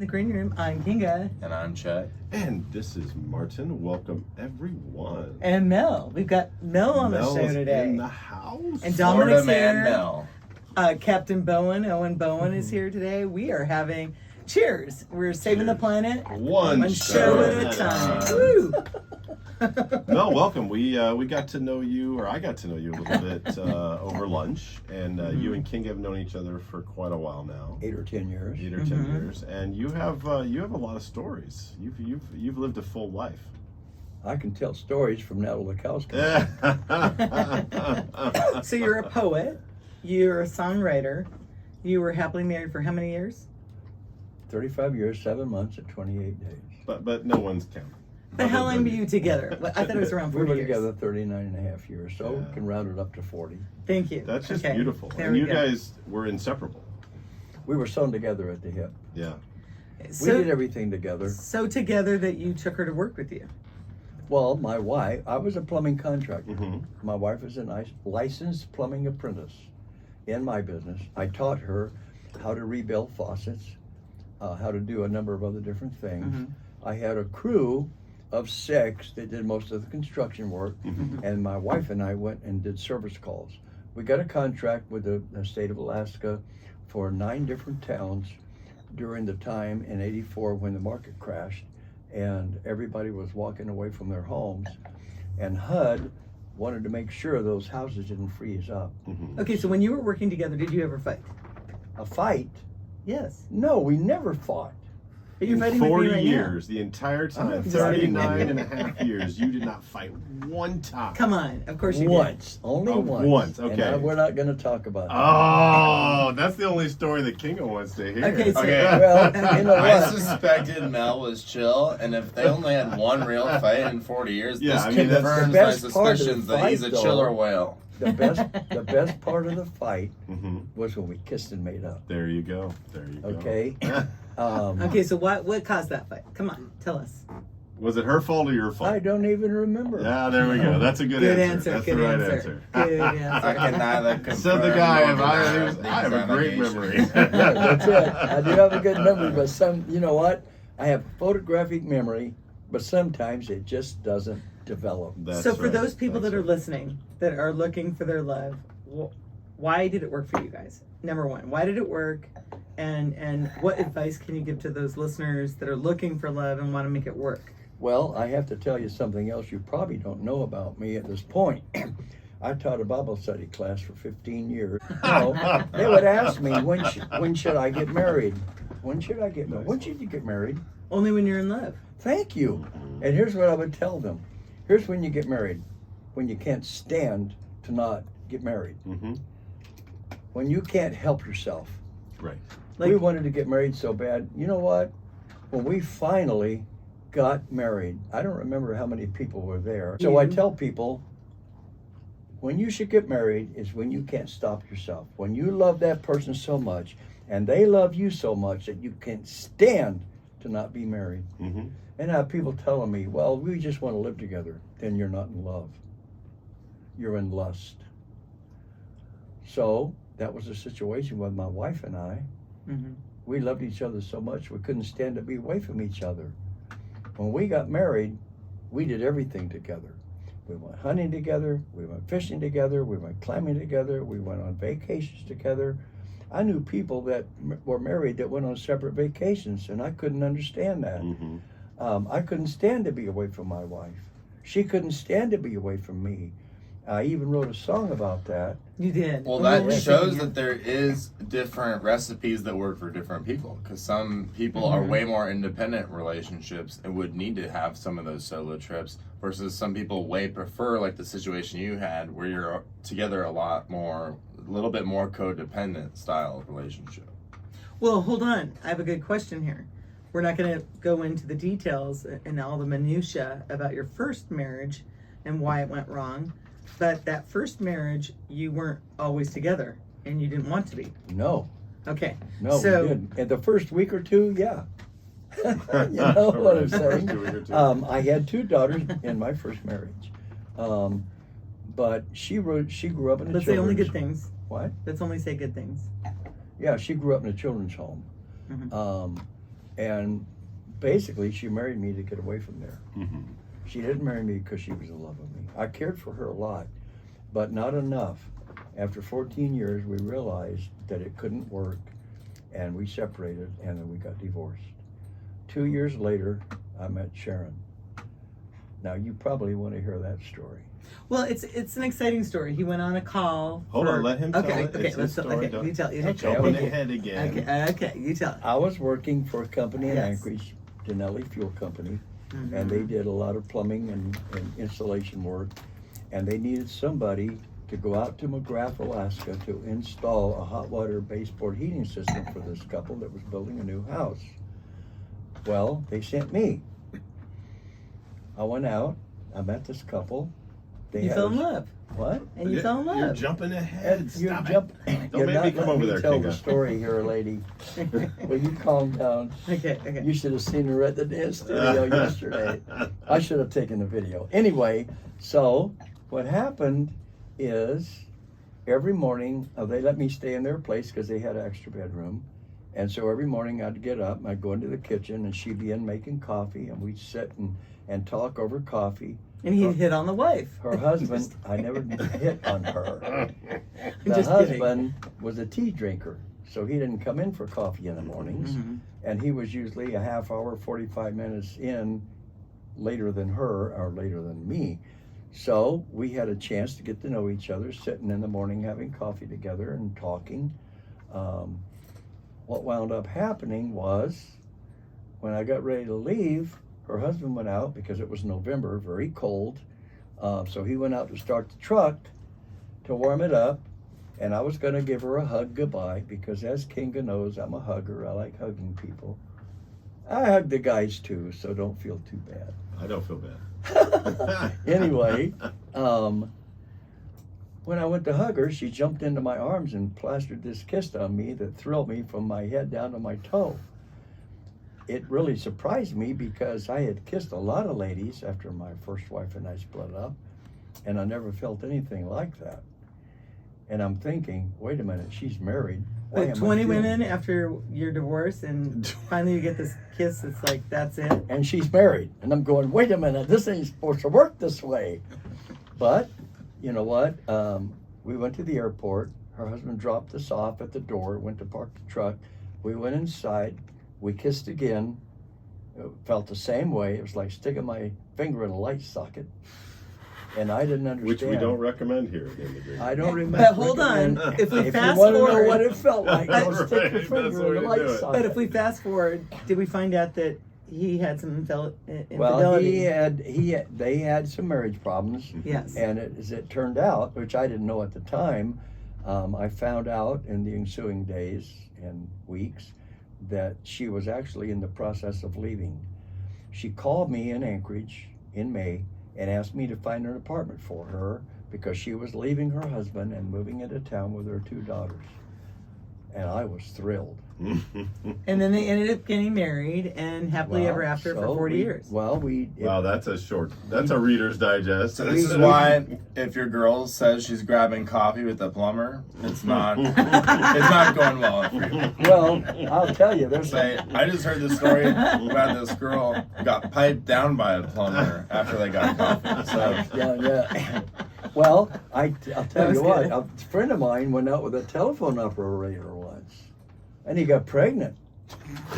The green room. I'm Kinga. And I'm Chet. And this is Martin. Welcome, everyone. And Mel. We've got Mel on the show today. In the house. And Dominic's Florida here. Man Mel. Captain Bowen, Owen Bowen is here today. We are having cheers. We're saving the planet One show at a time. Woo! Mel, welcome. We got to know you, or I got to know you a little bit over lunch, and you and King have known each other for quite a while now. 8 or 10 years. 8 or 10 years, and you have a lot of stories. You've lived a full life. I can tell stories from now till the cows come. So you're a poet. You're a songwriter. You were happily married for how many years? 35 years, 7 months, and 28 days. But no one's counting. But how long were you together? I thought it was around 40 We were years. together 39 and a half years, so we can round it up to 40. Thank you. That's just Okay. beautiful. There And we you go. guys were inseparable. We were sewn together at the hip. Yeah. So, We did everything together. so together that you took her to work with you. Well, my wife, I was a plumbing contractor. Mm-hmm. My wife was a licensed plumbing apprentice in my business. I taught her how to rebuild faucets, how to do a number of other different things. I had a crew of 6 that did most of the construction work, and my wife and I went and did service calls. We got a contract with the state of Alaska for 9 different towns during the time in '84 when the market crashed and everybody was walking away from their homes, and HUD wanted to make sure those houses didn't freeze up. Okay, so when you were working together, did you ever fight? A fight? Yes. No, we never fought. But you're In fighting 40 with me right years, the entire time, not fighting 39 and a half years, you did not fight one time. now. Come on, of course you did. Once, only once. Once, And okay. we're not going to talk about that. Oh, that's the only story that Kinga wants to hear. Okay, so- Well, you know I what? suspected Mel was chill, and if they only had one real fight in 40 years, Yeah, this I mean, that's the confirms my best part of the suspicions that he's a fight, chiller though. whale. The best part of the fight Mhm. was when we kissed and made up. There you go. There you go. Okay. Okay, so what caused that fight? Come on, tell us. Was it her fault or your fault? I don't even remember. Yeah, there we go. That's a good, Good answer. answer. That's Good the right answer. answer. Good I answer. can neither confirm Said the guy, nor I deny have a great these memory. allegations. Yeah, that's it. I do have a good memory, but you know what? I have photographic memory, but sometimes it just doesn't develop. That's So for right. those people That's that are right. listening, that are looking for their love, why did it work for you guys? Number one, why did it work? And what advice can you give to those listeners that are looking for love and want to make it work? Well, I have to tell you something else you probably don't know about me at this point. I taught a Bible study class for 15 years. They would ask me, when should I get married? When should I get married? When should you get married? Only when you're in love. Thank you. And here's what I would tell them. Here's when you get married. When you can't stand to not get married. Mhm. When you can't help yourself. Right. We wanted to get married so bad. You know what? When we finally got married, I don't remember how many people were there. So I tell people, when you should get married is when you can't stop yourself. When you love that person so much and they love you so much that you can't stand to not be married. Mm-hmm. And I have people telling me, well, we just want to live together. Then you're not in love. You're in lust. So that was the situation with my wife and I. Mm-hmm. We loved each other so much we couldn't stand to be away from each other. When we got married, we did everything together. We went hunting together, we went fishing together, we went climbing together, we went on vacations together. I knew people that were married that went on separate vacations, and I couldn't understand that. Mm-hmm. I couldn't stand to be away from my wife. She couldn't stand to be away from me. I even wrote a song about that. You did. Well, When you that were shows singing. that there is different recipes that work for different people. Because some people are way more independent relationships and would need to have some of those solo trips, versus some people way prefer, like the situation you had, where you're together a little bit more codependent style of relationship. Well, hold on. I have a good question here. We're not going to go into the details and all the minutia about your first marriage and why it went wrong. But that first marriage, you weren't always together, and you didn't want to be. No, Okay. no, So- we didn't. And the first week or two, yeah. You know what I'm saying? First week or two. I had 2 daughters in my first marriage. But she grew up in a Let's say only children's... good things. What? Let's only say good things. Yeah, she grew up in a children's home. Mhm. And basically, she married me to get away from there. Mhm. She didn't marry me because she was in love with me. I cared for her a lot, but not enough. After 14 years, we realized that it couldn't work, and we separated, and then we got divorced. 2 years later, I met Sharon. Now, you probably want to hear that story. Well, it's an exciting story. He went on a call. Hold on, let him tell it. Okay, It's let's his story. okay, you tell. You Don't okay, jump okay. ahead again. Okay, you tell. I was working for a company in Yes. Anchorage, Denelli Fuel Company, Mhm. and they did a lot of plumbing and installation work, and they needed somebody to go out to McGrath, Alaska to install a hot water baseboard heating system for this couple that was building a new house. Well, they sent me. I went out, I met this couple. They You had fell in a- love, What? and you fell in You're love. jumping ahead. You Stop jump. it. You're Don't make not me come letting over me there, tell Kinga. the story here, lady. Will you calm down? Okay. You should have seen her at the dance studio yesterday. I should have taken the video. Anyway, so what happened is every morning they let me stay in their place because they had an extra bedroom. And so every morning I'd get up and I'd go into the kitchen and she'd be in making coffee and we'd sit and talk over coffee. And he hit on the wife. Her husband, I never hit on her. The Just husband was a tea drinker, so he didn't come in for coffee in the mornings. Mhm. And he was usually a half hour, 45 minutes in later than her or later than me. So we had a chance to get to know each other, sitting in the morning having coffee together and talking. What wound up happening was when I got ready to leave, her husband went out because it was November, very cold. So he went out to start the truck to warm it up. And I was going to give her a hug goodbye because, as Kinga knows, I'm a hugger. I like hugging people. I hug the guys too, so don't feel too bad. I don't feel bad. Anyway, when I went to hug her, she jumped into my arms and plastered this kiss on me that thrilled me from my head down to my toe. It really surprised me because I had kissed a lot of ladies after my first wife and I split up, and I never felt anything like that. And I'm thinking, wait a minute, she's married. Why am But I 20 feeling- women after your divorce, and finally you get this kiss. It's like that's it. And she's married. And I'm going, wait a minute, this ain't supposed to work this way. But, you know what? We went to the airport. Her husband dropped us off at the door, went to park the truck. We went inside. We kissed again. It felt the same way. It was like sticking my finger in a light socket. And I didn't understand. Which we don't recommend here at the end of the day. I don't remember. But hold on, if we If you fast want to know forward, what it felt like, I'll stick your Right, that's finger the in way the to light do it. socket. but if we fast forward, did we find out that he had some Well, infidelity? they had some marriage problems. Yes. And as it turned out, which I didn't know at the time, I found out in the ensuing days and weeks that she was actually in the process of leaving. She called me in Anchorage in May and asked me to find an apartment for her because she was leaving her husband and moving into town with her 2 daughters. And I was thrilled. And then they ended up getting married and happily ever after for 40 years. Well, Wow, that's a Reader's Digest. So this is why if your girl says she's grabbing coffee with the plumber, it's not going well for you. Well, I'll tell you, there's Say, I just heard the story about this girl got piped down by a plumber after they got coffee. So yeah. Well, I'll tell was you what, good. a friend of mine went out with a telephone operator once, and he got pregnant.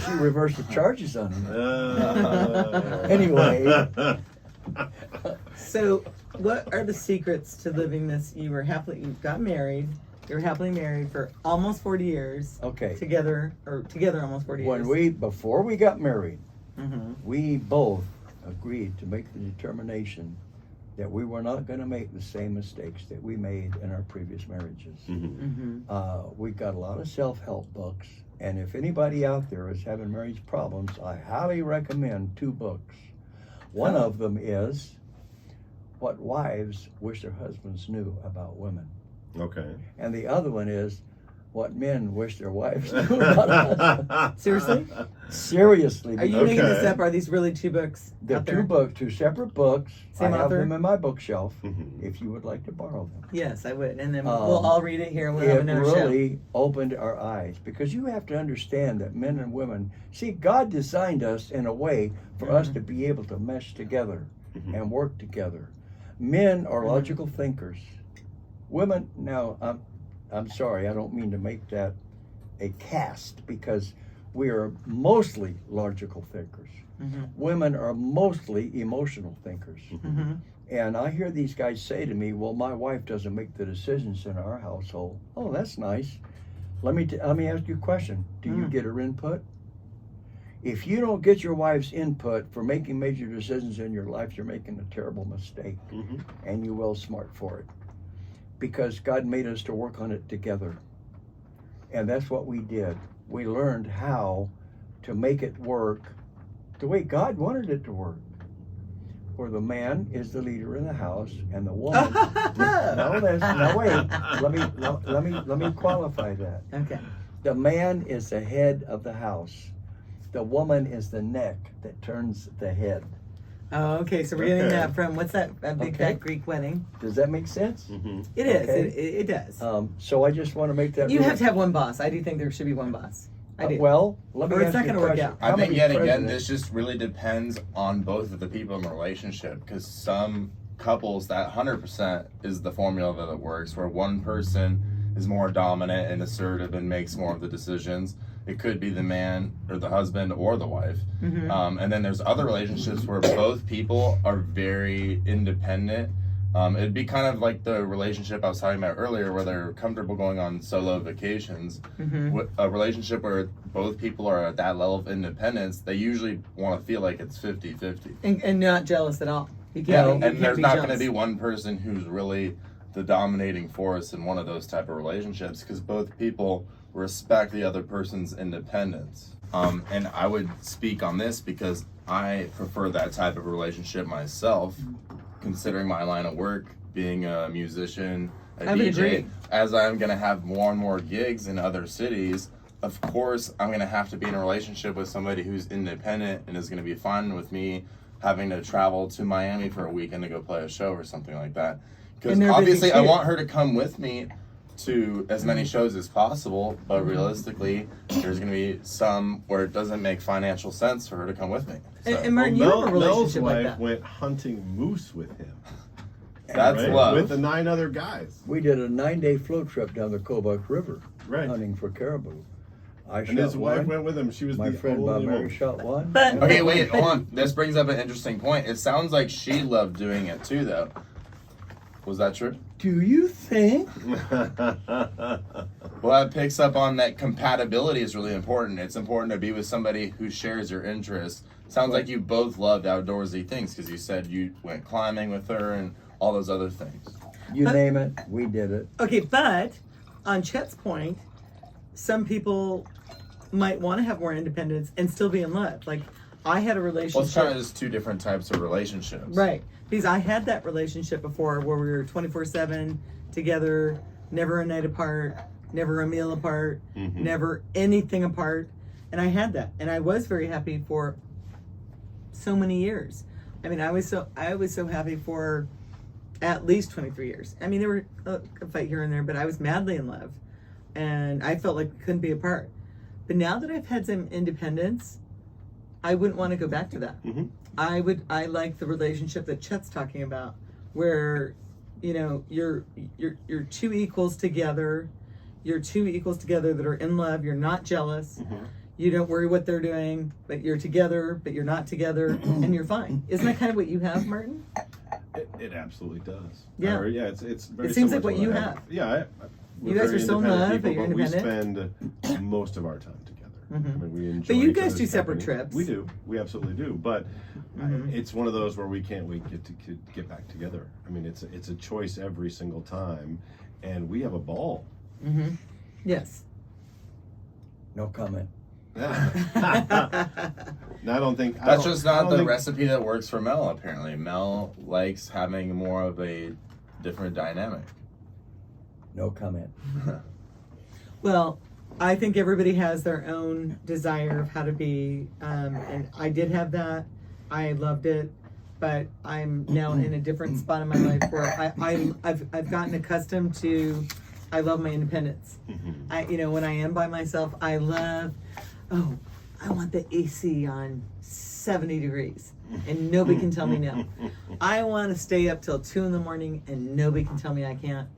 She reversed the charges on him. Anyway. So, what are the secrets to living this? You got married. You were happily married for almost 40 years. Okay. Together almost 40 years. Before we got married, Mm-hmm. we both agreed to make the determination that we were not going to make the same mistakes that we made in our previous marriages. Mm-hmm. We got a lot of self-help books, and if anybody out there is having marriage problems, I highly recommend 2 books. One of them is What Wives Wish Their Husbands Knew About Women. Okay. And the other one is what men wish their wives knew about us. Seriously? Seriously. Are you Okay. making this up? Are these really two books? They're out there? two separate books. Same I have author? them in my bookshelf Mhm. if you would like to borrow them. Yes, I would. And then Um, we'll all read it here and we'll have It another really opened our eyes because you have to understand that men and women, see, God designed us in a way for us to be able to mesh together Mhm. and work together. Men are Mhm. logical thinkers. Women, now, I'm sorry, I don't mean to make that a caste because we are mostly logical thinkers. Mhm. Women are mostly emotional thinkers. Mm-hmm. And I hear these guys say to me, well, my wife doesn't make the decisions in our household. Oh, that's nice. Let me ask you a question. Do you get her input? If you don't get your wife's input for making major decisions in your life, you're making a terrible mistake. Mhm. And you will smart for it. Because God made us to work on it together. And that's what we did. We learned how to make it work the way God wanted it to work. Where the man is the leader in the house and the woman. No, wait. Let me qualify that. Okay. The man is the head of the house. The woman is the neck that turns the head. Oh, okay. So we're getting Okay. that from what's that? A big Okay. fat Greek wedding. Does that make sense? Mhm. It is. Okay. It does. So I just want to make that. You really- have to have one boss. I do think there should be one boss. I do. Well, let me Or it's ask not you a gonna work question. out. I How think many yet again, presidents- this just really depends on both of the people in the relationship because some couples that 100% is the formula that works where one person is more dominant and assertive and makes more of the decisions. It could be the man or the husband or the wife. Mm-hmm. And then there's other relationships where both people are very independent. It'd be kind of like the relationship I was talking about earlier where they're comfortable going on solo vacations. Mm-hmm. A relationship where both people are at that level of independence, they usually want to feel like it's 50-50. And not jealous at all. You Yeah, can't, you and can't there's be not jealous. going to be one person who's really the dominating force in one of those type of relationships because both people respect the other person's independence. And I would speak on this because I prefer that type of relationship myself, considering my line of work, being a musician, a I would DJ. agree. As I'm going to have more and more gigs in other cities, of course, I'm going to have to be in a relationship with somebody who's independent and is going to be fine with me having to travel to Miami for a weekend to go play a show or something like that. Because And they're busy obviously, I too. want her to come with me to as many shows as possible, but realistically, there's going to be some where it doesn't make financial sense for her to come with me. So, And Martin, you have a Mel's relationship like wife that. went hunting moose with him. that's right? love. With the 9 other guys. We did a 9-day float trip down the Kobuk River, Right. hunting for caribou. I And shot his wife one. went with him. She was My the friend Bob only Mary one. shot one. But- Okay, wait, hold on. This brings up an interesting point. It sounds like she loved doing it too, though. Was that true? Do you think? Well, that picks up on that compatibility is really important. It's important to be with somebody who shares your interests. Sounds like you both loved outdoorsy things because you said you went climbing with her and all those other things. You But- name it, we did it. Okay, but on Chet's point, some people might want to have more independence and still be in love. Like I had a Well, it's relationship. kind of just two different types of relationships. Right. Because I had that relationship before where we were 24/7 together, never a night apart, never a meal apart, Mhm. never anything apart. And I had that. And I was very happy for so many years. I mean, I was so happy for at least 23 years. I mean, there were a fight here and there, but I was madly in love. And I felt like we couldn't be apart. But now that I've had some independence, I wouldn't want to go back to that. Mhm. I like the relationship that Chet's talking about, where, you know, you're two equals together. You're two equals together that are in love. You're not jealous. Mhm. You don't worry what they're doing, but you're together, but you're not together, and you're fine. Isn't that kind of what you have, Martin? It absolutely does. Yeah. Or, yeah, it's very It seems similar like to what you have. Yeah, we're You guys very are still in independent love, but people, you're we independent. spend most of our time together. Mhm. I mean, we enjoy But you each guys other's do separate company. trips. We do. We absolutely do. But Mhm. it's one of those where we can't wait to get back together. I mean, it's a choice every single time, and we have a ball. Mm-hmm. Yes. No comment. No, I don't think That's just I not don't the think- recipe that works for Mel, apparently. Mel likes having more of a different dynamic. No comment. Well, I think everybody has their own desire of how to be, and I did have that. I loved it, but I'm now in a different spot in my life where I've gotten accustomed to. I love my independence. When I am by myself, I love. Oh, I want the AC on 70 degrees, and nobody can tell me no. I want to stay up till 2 in the morning, and nobody can tell me I can't.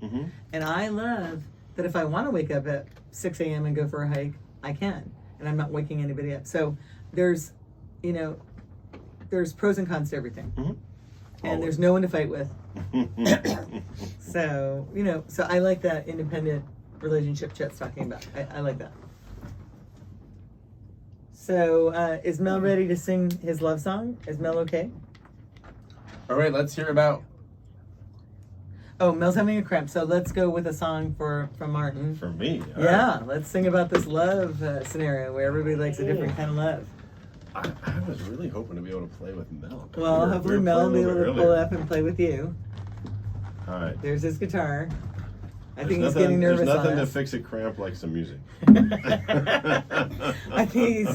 And I love that if I want to wake up at 6 a.m. and go for a hike, I can, and I'm not waking anybody up. So there's pros and cons to everything, and there's no one to fight with. So I like that independent relationship Chet's talking about. I like that. So is Mel ready to sing his love song? Is Mel okay? All right, let's hear about. Oh, Mel's having a cramp, so let's go with a song from Martin. For me. Yeah, let's sing about this love scenario where everybody likes a different kind of love. I was really hoping to be able to play with Mel. Well, hopefully Mel will be able to pull up and play with you. All right. There's his guitar. I think he's getting nervous. There's nothing on to us. fix a cramp like some music. I think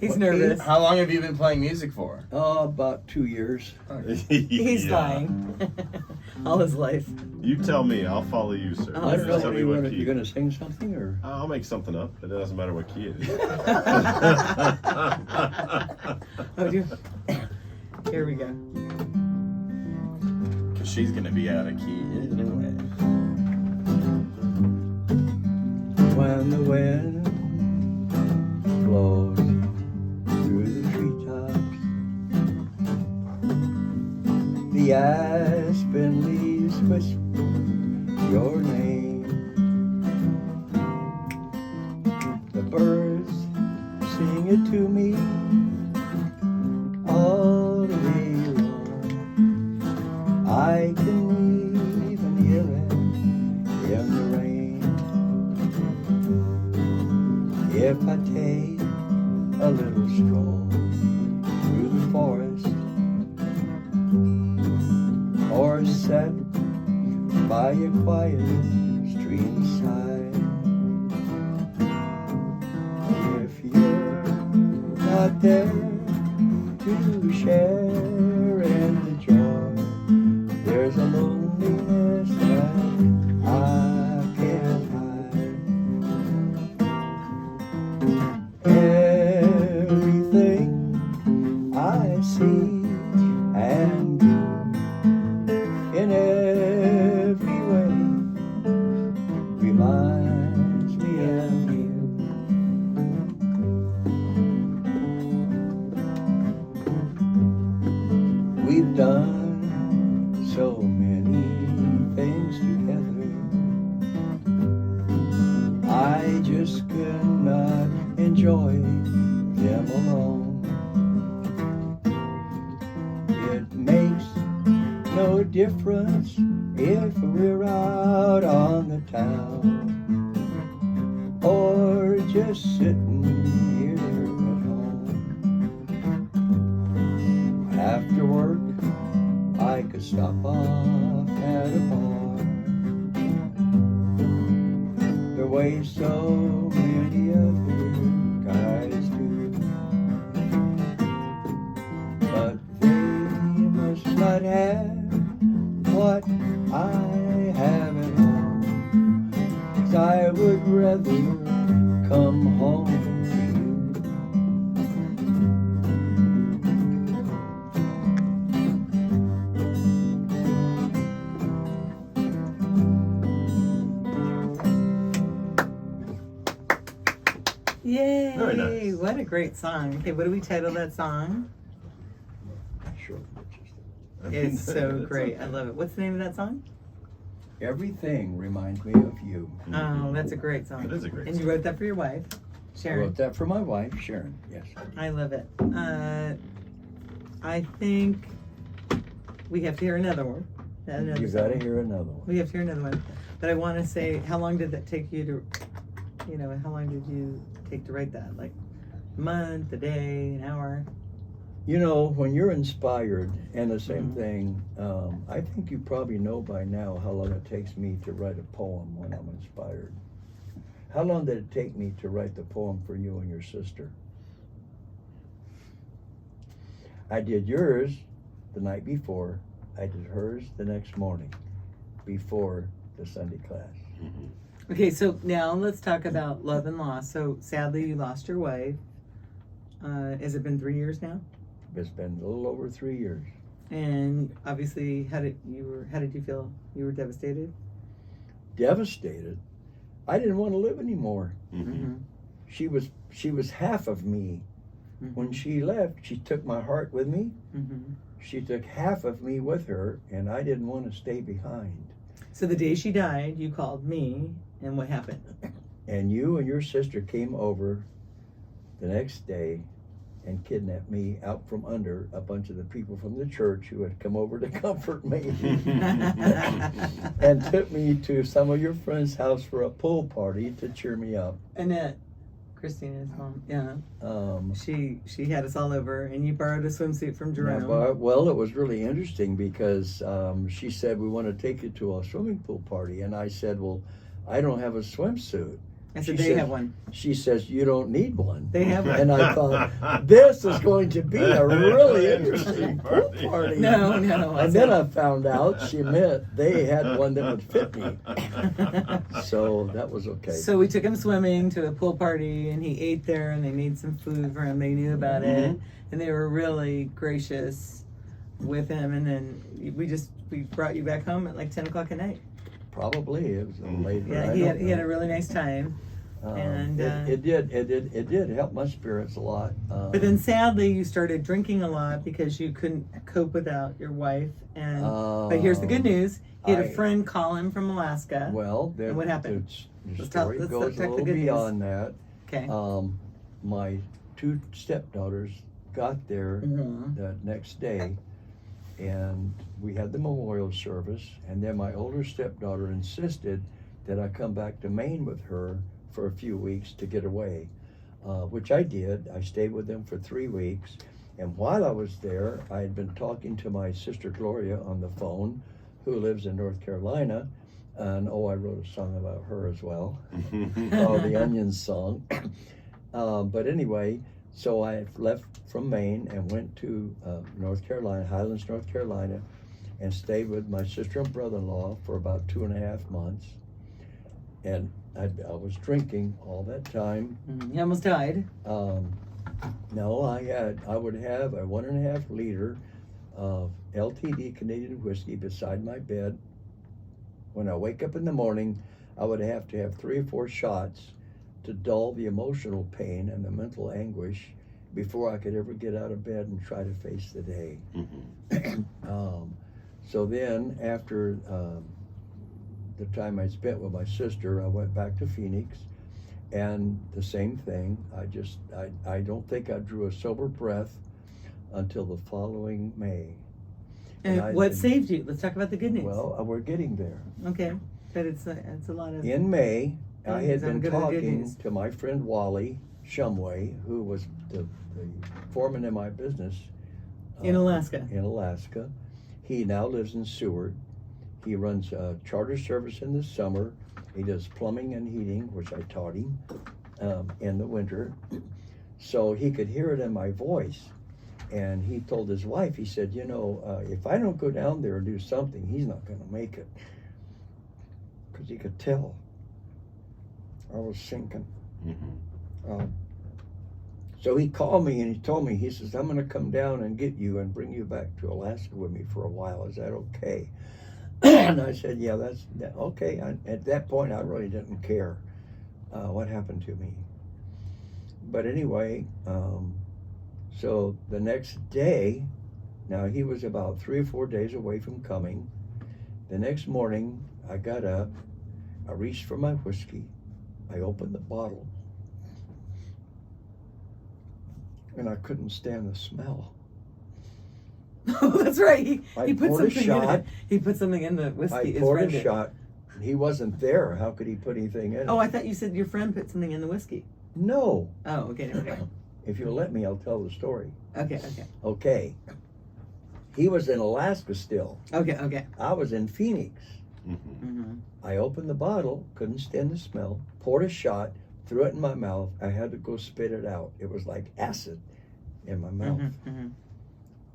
he's nervous. How long have you been playing music for? About 2 years. He's fine. All his life. You tell me. I'll follow you, sir. Oh, I don't know. Just tell me what key. You're going to sing something, or? I'll make something up. It doesn't matter what key it is. Oh, dear. Here we go. Because she's going to be out of key anyway. When the wind blows through the treetops, the aspen leaves whisper your name. The birds sing it to me all day long. I can even hear it in the rain. If I take a little stroll through the forest, or sit by a quiet stream side, if you're not there to share in the joy, there's a loneliness that I can't hide. Everything I see and do in every way reminds me of you. We've done so many things together, I just could not enjoy them alone. It makes no difference if we're out on the town or just sitting here at home. After work, I could stop off at a bar the way so many other guys do. But they must not have what I have at home, 'cause I would rather come home to Yay! Very nice. What a great song. Okay, what do we title that song? Sure. It's so great. I love it. What's the name of that song? Everything reminds me of you. Oh, that's a great song. It is a great And you song. wrote that for your wife, I Sharon. wrote that for my wife, Sharon. Yes. I love it. I think we have to hear another one. Another You got to song. hear another one. We have to hear another one. But I want to say, how long did that take you to, how long did you take to write that? Like a month, a day, an hour? You know, when you're inspired, and the same thing, I think you probably know by now how long it takes me to write a poem when I'm inspired. How long did it take me to write the poem for you and your sister? I did yours the night before. I did hers the next morning before the Sunday class. Mm-hmm. Okay, so now let's talk about love and loss. So sadly, you lost your wife. Has it been 3 years now? It's been a little over 3 years. And obviously, how did you feel? You were devastated. Devastated. I didn't want to live anymore. Mm-hmm. She was half of me. When she left, she took my heart with me. She took half of me with her, and I didn't want to stay behind. So the day she died, you called me, and what happened? And you and your sister came over the next day and kidnapped me out from under a bunch of the people from the church who had come over to comfort me and took me to some of your friends' house for a pool party to cheer me up. Annette, Christina's mom, yeah. She had us all over, and you borrowed a swimsuit from Jerome. Well, it was really interesting because she said, we want to take you to a swimming pool party. And I said, well, I don't have a swimsuit. I said, they have one. She says, you don't need one. They have one. And I thought, this is going to be a really interesting pool party. No. And then I found out she meant they had one that would fit me. So that was okay. So we took him swimming to a pool party, and he ate there, and they made some food for him. They knew about it, and they were really gracious with him. And then we brought you back home at like 10 o'clock at night. Probably it was late. Yeah, he had a really nice time. And it did help my spirits a lot. But then sadly you started drinking a lot because you couldn't cope without your wife. And but here's the good news: he had a friend call him from Alaska. Well, and what happened? The story goes a little beyond that. Okay. My two stepdaughters got there the next day, and we had the memorial service. And then my older stepdaughter insisted that I come back to Maine with her for a few weeks to get away, which I did. I stayed with them for 3 weeks, and while I was there, I had been talking to my sister Gloria on the phone, who lives in North Carolina, and I wrote a song about her as well, called the Onions song. But anyway, so I left from Maine and went to North Carolina, Highlands, North Carolina, and stayed with my sister and brother-in-law for about 2.5 months. And I was drinking all that time. You almost died. No, I would have a 1.5 liter of LTD Canadian whiskey beside my bed. When I wake up in the morning, I would have to have 3 or 4 shots to dull the emotional pain and the mental anguish before I could ever get out of bed and try to face the day. So then, after the time I spent with my sister, I went back to Phoenix, and the same thing. I don't think I drew a sober breath until the following May. And what saved you? Let's talk about the good news. Well, we're getting there. Okay, but it's a lot of. In May, I had been good talking to my friend Wally Shumway, who was the foreman in my business. In Alaska. In Alaska. He now lives in Seward. He runs a charter service in the summer. He does plumbing and heating, which I taught him in the winter. So he could hear it in my voice. And he told his wife, he said, if I don't go down there and do something, he's not going to make it. Because he could tell I was sinking. So he called me and he told me, he says, I'm going to come down and get you and bring you back to Alaska with me for a while. Is that okay? And I said, yeah, that's okay. At that point, I really didn't care what happened to me. But anyway, so the next day, now he was about 3 or 4 days away from coming. The next morning, I got up, I reached for my whiskey, I opened the bottle, and I couldn't stand the smell. Oh, that's right. He put poured a something shot. in it. He put something in the whiskey. I poured a shot. He wasn't there. How could he put anything in it? Oh, I thought you said your friend put something in the whiskey. No. Oh, okay. If you'll let me, I'll tell the story. Okay. He was in Alaska still. Okay. I was in Phoenix. I opened the bottle, couldn't stand the smell, poured a shot, threw it in my mouth. I had to go spit it out. It was like acid in my mouth.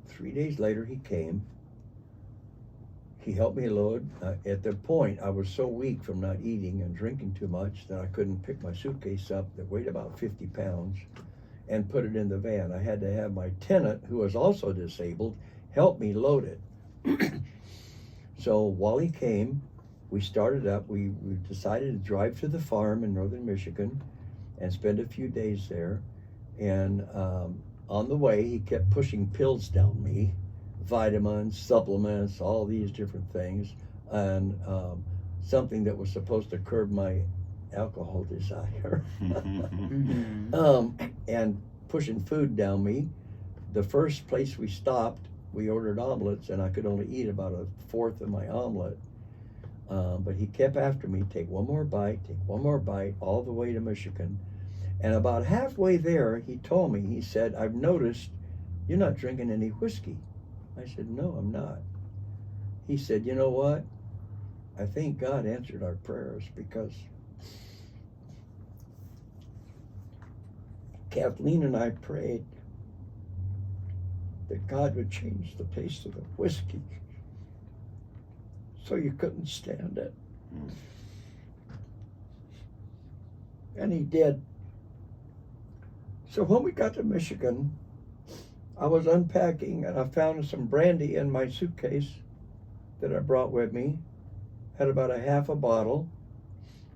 3 days later, he came. He helped me load. At the point, I was so weak from not eating and drinking too much that I couldn't pick my suitcase up that weighed about 50 pounds and put it in the van. I had to have my tenant, who was also disabled, help me load it. So while he came, we started up. We decided to drive to the farm in northern Michigan and spend a few days there. And on the way, he kept pushing pills down me, vitamins, supplements, all these different things, and something that was supposed to curb my alcohol desire. And pushing food down me. The first place we stopped, we ordered omelets, and I could only eat about a fourth of my omelet. But he kept after me, take one more bite, all the way to Michigan. And about halfway there, he told me, he said, I've noticed you're not drinking any whiskey. I said, no, I'm not. He said, you know what? I think God answered our prayers, because Kathleen and I prayed that God would change the taste of the whiskey so you couldn't stand it. And he did. So when we got to Michigan, I was unpacking and I found some brandy in my suitcase that I brought with me. Had about a half a bottle.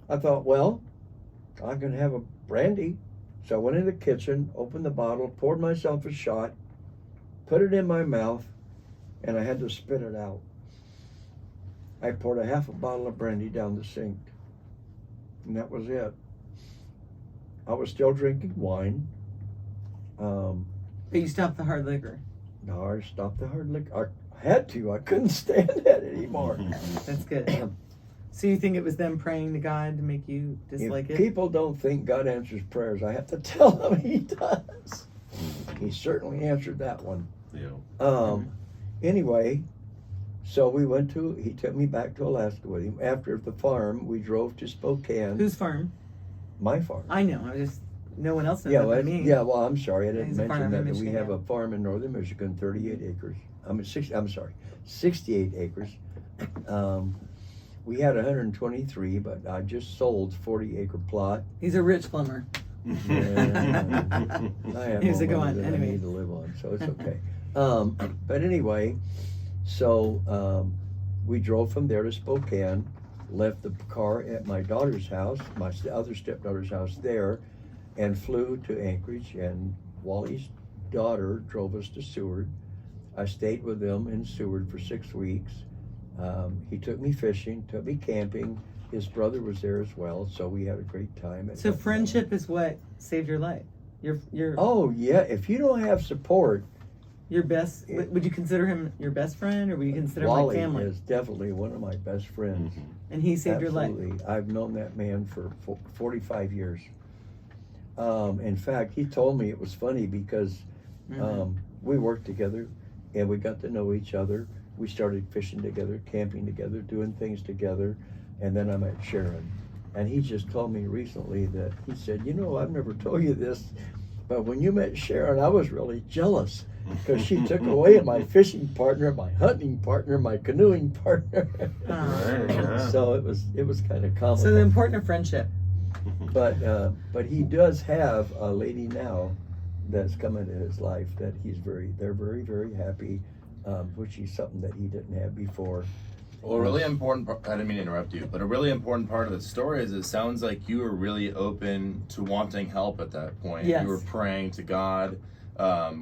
I thought, well, I can have a brandy. So I went in the kitchen, opened the bottle, poured myself a shot, put it in my mouth, and I had to spit it out. I poured a half a bottle of brandy down the sink, and that was it. I was still drinking wine. But you stopped the hard liquor. No, I stopped the hard liquor. I had to. I couldn't stand that anymore. That's good. So you think it was them praying to God to make you dislike If it? people don't think God answers prayers, I have to tell them he does. He certainly answered that one. Yeah. Anyway, so he took me back to Alaska with him. After the farm, we drove to Spokane. Whose farm? My farm. I know. No one else knows Yeah, that well, but me. yeah. Well, I'm sorry, I didn't He's a mention farmer that. in We Michigan, have yeah. a farm in northern Michigan, 38 acres. 68 acres. We had 123, but I just sold 40-acre plot. He's a rich plumber. And I have Here's more a go money on, than anyway. I need to live on, so it's okay. But anyway, so we drove from there to Spokane, left the car at my daughter's house, my other stepdaughter's house there, and flew to Anchorage, and Wally's daughter drove us to Seward. I stayed with them in Seward for 6 weeks. He took me fishing, took me camping. His brother was there as well, so we had a great time. So friendship is what saved your life. Your Oh yeah, if you don't have support, your best. Would you consider him your best friend, or would you consider him Wally like family? is definitely one of my best friends. And he saved your life. Absolutely. I've known that man for 45 years. In fact, he told me it was funny because we worked together and we got to know each other. We started fishing together, camping together, doing things together, and then I met Sharon. And he just told me recently that he said, you know, I've never told you this, but when you met Sharon, I was really jealous because she took away my fishing partner, my hunting partner, my canoeing partner. So it was kind of comical. So the importance of friendship. But he does have a lady now that's come into his life that they're very, very happy, which is something that he didn't have before. Well, a really important part, I didn't mean to interrupt you, but a really important part of the story is it sounds like you were really open to wanting help at that point. Yes. You were praying to God.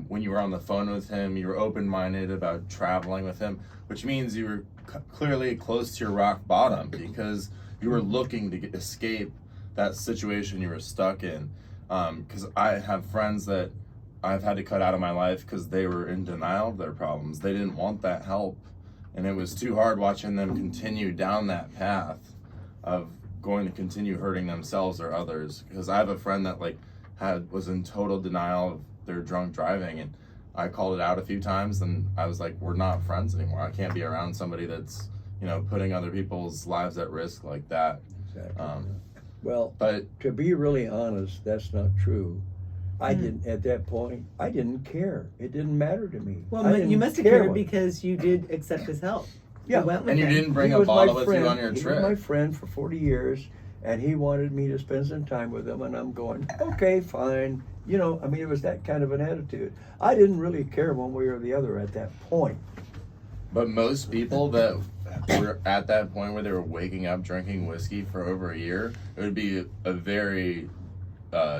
When you were on the phone with him, you were open-minded about traveling with him, which means you were clearly close to your rock bottom because you were looking to escape that situation you were stuck in. Because I have friends that I've had to cut out of my life because they were in denial of their problems. They didn't want that help. And it was too hard watching them continue down that path of going to continue hurting themselves or others. Because I have a friend that was in total denial of their drunk driving, and I called it out a few times, and I was like, we're not friends anymore. I can't be around somebody that's putting other people's lives at risk like that. Exactly. Um, Well, But to be really honest, that's not true. I didn't, at that point, I didn't care. It didn't matter to me. Well, I you didn't must have care cared what- because you did accept his help. Yeah. You went with and you him. didn't bring He a was my bottle with you friend. on your He trip. was my friend for 40 years, and he wanted me to spend some time with him, and I'm going, okay, fine. It was that kind of an attitude. I didn't really care one way or the other at that point. But most people that were at that point where they were waking up drinking whiskey for over a year, it would be a very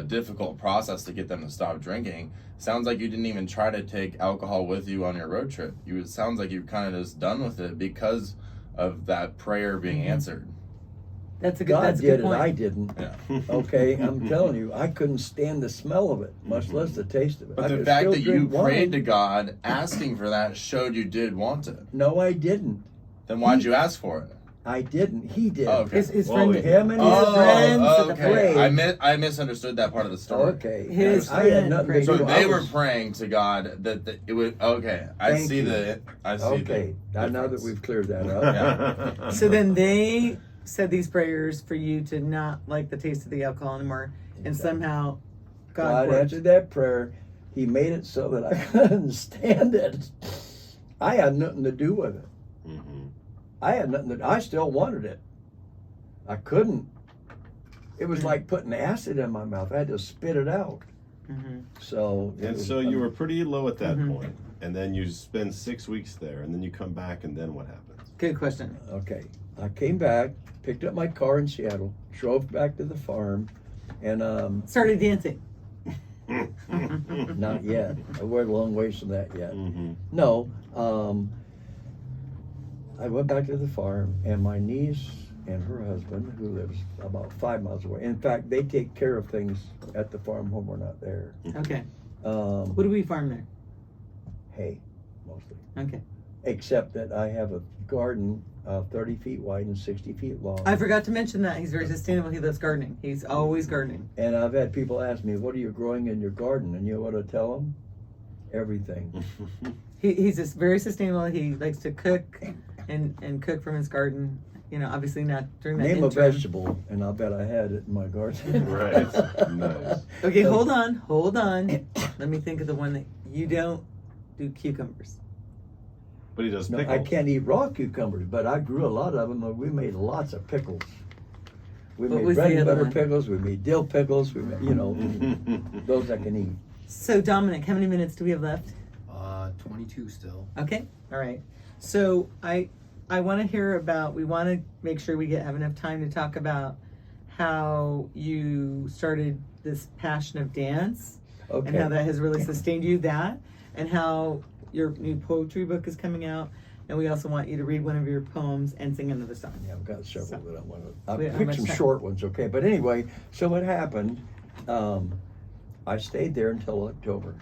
difficult process to get them to stop drinking. Sounds like you didn't even try to take alcohol with you on your road trip. It sounds like you're kind of just done with it because of that prayer being answered. That's a good. God That's a did good it, point. I didn't. Yeah. Okay, I'm telling you, I couldn't stand the smell of it, much less the taste of it. But I the could fact still that you drink wine. prayed to God asking for that showed you did want it. No, I didn't. Then why'd you ask for it? I didn't. He did. Oh, okay. His Whoa, friend, yeah. Him and his friends Oh, at the okay. parade. I misunderstood that part of the story. Okay. His I had friend nothing to prayed. do. So I they were was- praying to God that it would. Okay, I Thank see you. the. I see Okay. the Now that difference. we've cleared that up. Yeah. So then they said these prayers for you to not like the taste of the alcohol anymore, and Exactly. somehow God worked. answered that prayer. He made it so that I couldn't stand it. I had nothing to do with it. Mhm. I had nothing to. I still wanted it. I couldn't. It was like putting acid in my mouth. I had to spit it out. Mm-hmm. So. it And was- so you were pretty low at that Mhm. point, and then you spend 6 weeks there, and then you come back, and then what happens? Good question. Okay. I came back, picked up my car in Seattle, drove back to the farm, and Started dancing. not yet. We're a long ways from that yet. Mm-hmm. No, I went back to the farm, and my niece and her husband, who lives about 5 miles away. In fact, they take care of things at the farm when we're not there. Okay. What do we farm there? Hay, mostly. Okay. Except that I have a garden 30 feet wide and 60 feet long. I forgot to mention that he's very sustainable. He loves gardening. He's always gardening. And I've had people ask me, what are you growing in your garden? And you know what I tell them? Everything. He's just very sustainable. He likes to cook and cook from his garden. Obviously not during that Name a interim. vegetable, and I'll bet I had it in my garden. Right. Nice. Okay, hold on. Let me think of the one that you don't do cucumbers. But he does No, pickles. I can't eat raw cucumbers, but I grew a lot of them, and we made lots of pickles. We What made was bread the and other butter one? pickles, we made dill pickles, we made, those I can eat. So Dominic, how many minutes do we have left? 22 still. Okay. All right. So I want to hear about. We want to make sure we have enough time to talk about how you started this passion of dance and how Okay, that has really sustained you. That and how your new poetry book is coming out. And we also want you to read one of your poems and sing another song. yeah, I've got several that I want to, Wait, I how picked much some time? short ones, okay? But anyway, so what happened, I stayed there until October.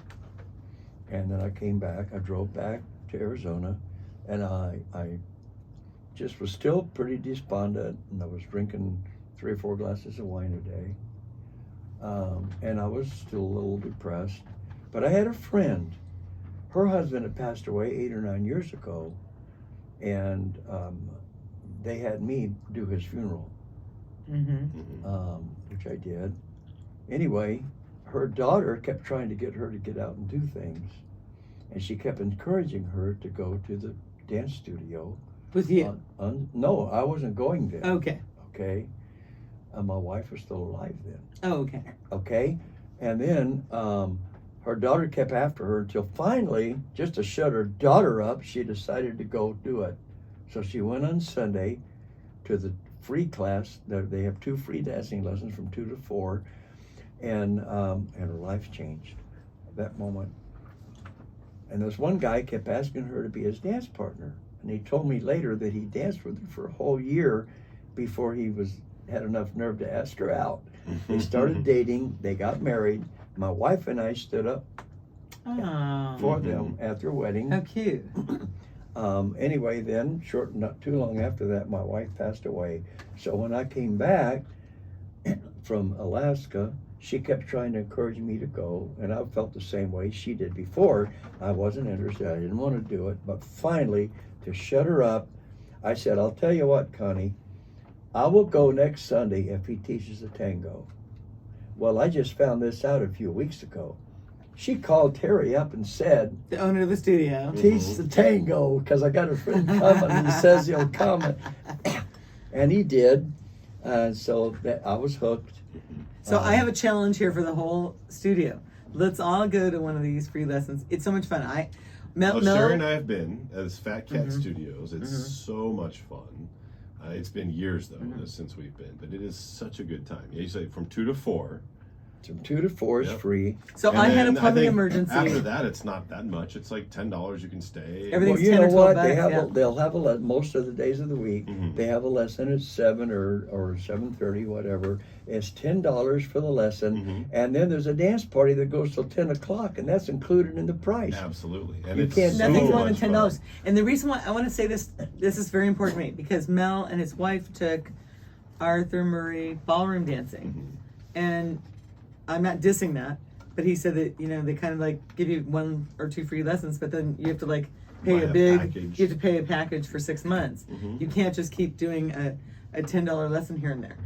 And then I came back, I drove back to Arizona, and I just was still pretty despondent, and I was drinking 3 or 4 glasses of wine a day. And I was still a little depressed. But I had a friend. Her husband had passed away 8 or 9 years ago, and they had me do his funeral, Mm-hmm. which I did. Anyway, her daughter kept trying to get her to get out and do things, and she kept encouraging her to go to the dance studio. With you. No, I wasn't going there. Okay. Okay. My wife was still alive then. Oh, okay. Okay. And then her daughter kept after her until finally, just to shut her daughter up, she decided to go do it. So she went on Sunday to the free class. They have 2 free dancing lessons from 2 to 4, and her life changed at that moment. And this one guy kept asking her to be his dance partner, and he told me later that he danced with her for a whole year before he had enough nerve to ask her out. They started dating. They got married. My wife and I stood up Oh. for them at their wedding. How cute. Anyway, then, not too long after that, my wife passed away. So when I came back from Alaska, she kept trying to encourage me to go, and I felt the same way she did before. I wasn't interested. I didn't want to do it. But finally, to shut her up, I said, I'll tell you what, Connie, I will go next Sunday if he teaches the tango. Well, I just found this out a few weeks ago. She called Terry up and said, The owner of the studio. teach the tango, because I got a friend coming and he says he'll come. And he did. So that I was hooked. So I have a challenge here for the whole studio. Let's all go to one of these free lessons. It's so much fun. Sherry and I have been at this Fat Cat Mm-hmm. Studios. It's so much fun. It's been years though Mm-hmm. since we've been, but it is such a good time. Yeah, you say from 2 to 4. From 2 to 4 is Yep. free. So And I had a then plumbing think emergency. After that, it's not that much. It's like $10 you can stay. Everything's Well, you 10 know or 12 what? They bucks, have yeah. they'll have most of the days of the week. Mhm. They have a lesson at 7 or 7:30, whatever. It's $10 for the lesson, Mhm. and then there's a dance party that goes till 10 o'clock, and that's included in the price. Absolutely, and You it's can't- so Nothing's more much than $10. fun. And the reason why I want to say this is very important to me because Mel and his wife took Arthur Murray ballroom dancing, Mm-hmm. and I'm not dissing that, but he said that they kind of like give you 1 or 2 free lessons, but then you have to like pay Buy a a big, package. you have to pay a package for 6 months. Mhm. You can't just keep doing a $10 lesson here and there.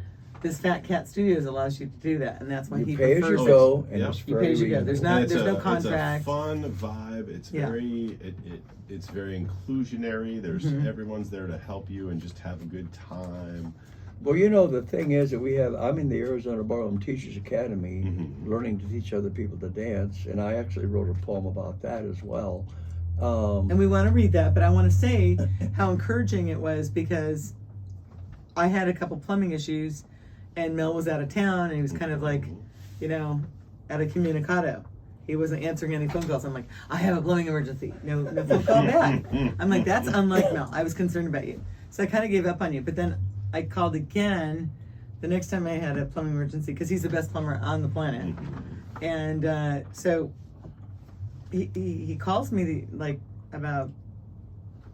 This Fat Cat Studios allows you to do that, and that's why he You pay as you prefers go, and Yeah. it's You very pay as you go. reasonable. There's not- And no It's contract. a fun vibe. It's Yeah. it's very inclusionary. There's Mm-hmm. everyone's there to help you and just have a good time. Well, the thing is that I'm in the Arizona Ballroom Teachers Academy, Mhm. learning to teach other people to dance, and I actually wrote a poem about that as well. And we want to read that, but I want to say how encouraging it was because I had a couple plumbing issues and Mel was out of town and he was kind of like, out of communicado. He wasn't answering any phone calls. I'm like, I have a plumbing emergency. No phone call back. I'm like, that's unlike Mel. I was concerned about you. So I kind of gave up on you. But then I called again the next time I had a plumbing emergency because he's the best plumber on the planet. And so he calls me about